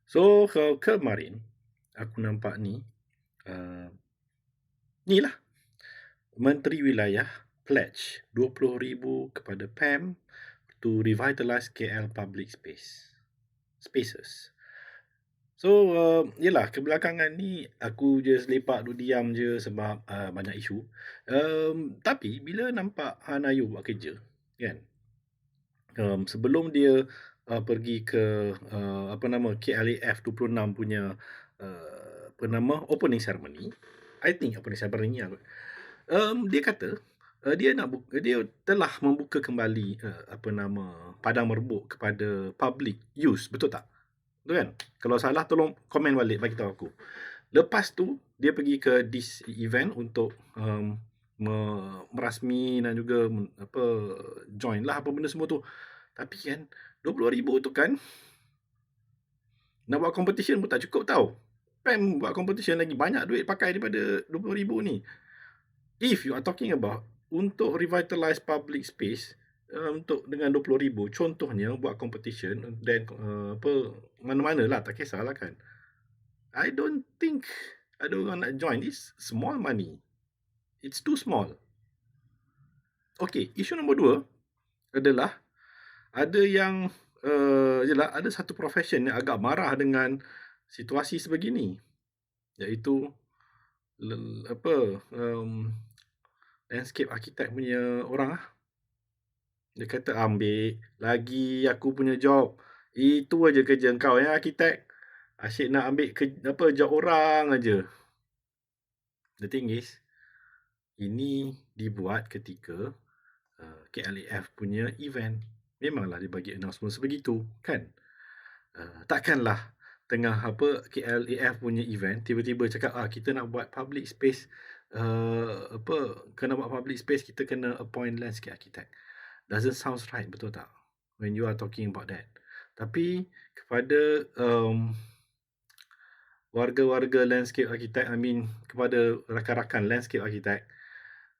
So, kemarin aku nampak ni, uh, ni lah, Menteri Wilayah pledge 20,000 kepada PAM to revitalize KL public spaces. So, yelah, kebelakangan ni aku je selepak duduk diam je sebab banyak isu. Tapi bila nampak Han Ayub buat kerja, kan, sebelum dia pergi ke KLAF 26 punya opening ceremony, I think opening ceremony lah kot. Dia kata dia telah membuka kembali padang merbuk kepada public use, betul tak? Betul kan? Kalau salah tolong komen balik, bagi tahu aku. Lepas tu dia pergi ke this event untuk merasmi dan juga join lah apa benda semua tu. Tapi kan 20,000 tu kan nak buat competition pun tak cukup tau. PAM buat competition lagi banyak duit pakai daripada 20,000 ni. If you are talking about untuk revitalize public space, untuk dengan 20,000, contohnya buat competition dan mana-mana lah, tak kisahlah kan. I don't think ada orang nak join. This small money. It's too small. Okay, isu nombor 2 adalah ada yang ada satu profession yang agak marah dengan situasi sebegini, iaitu landscape architect punya orang lah. Dia kata, ambil lagi aku punya job. Itu aja kerja kau ya, architect. Asyik nak ambil job orang aja. The thing is, ini dibuat ketika KLAF punya event. Memanglah dia bagi announcement sebegitu, kan? Takkanlah tengah KLAF punya event tiba-tiba cakap kita nak buat public space, kena buat public space, kita kena appoint landscape architect. Doesn't sound right, betul tak? When you are talking about that. Tapi kepada warga-warga landscape architect, kepada rakan-rakan landscape architect,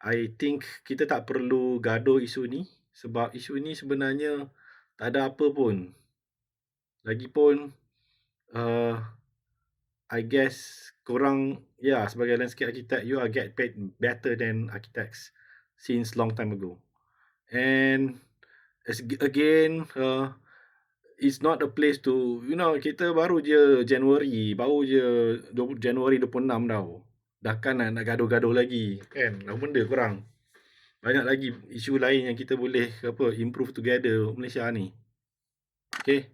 I think kita tak perlu gaduh isu ni, sebab isu ni sebenarnya tak ada apa pun. Lagipun I guess korang, sebagai landscape architect, you are get paid better than architects since long time ago. And again, it's not a place to, kita baru je Januari 26 tau. Dah kan nak gaduh-gaduh lagi, kan? Apa benda korang? Banyak lagi isu lain yang kita boleh improve together Malaysia ni. Okay.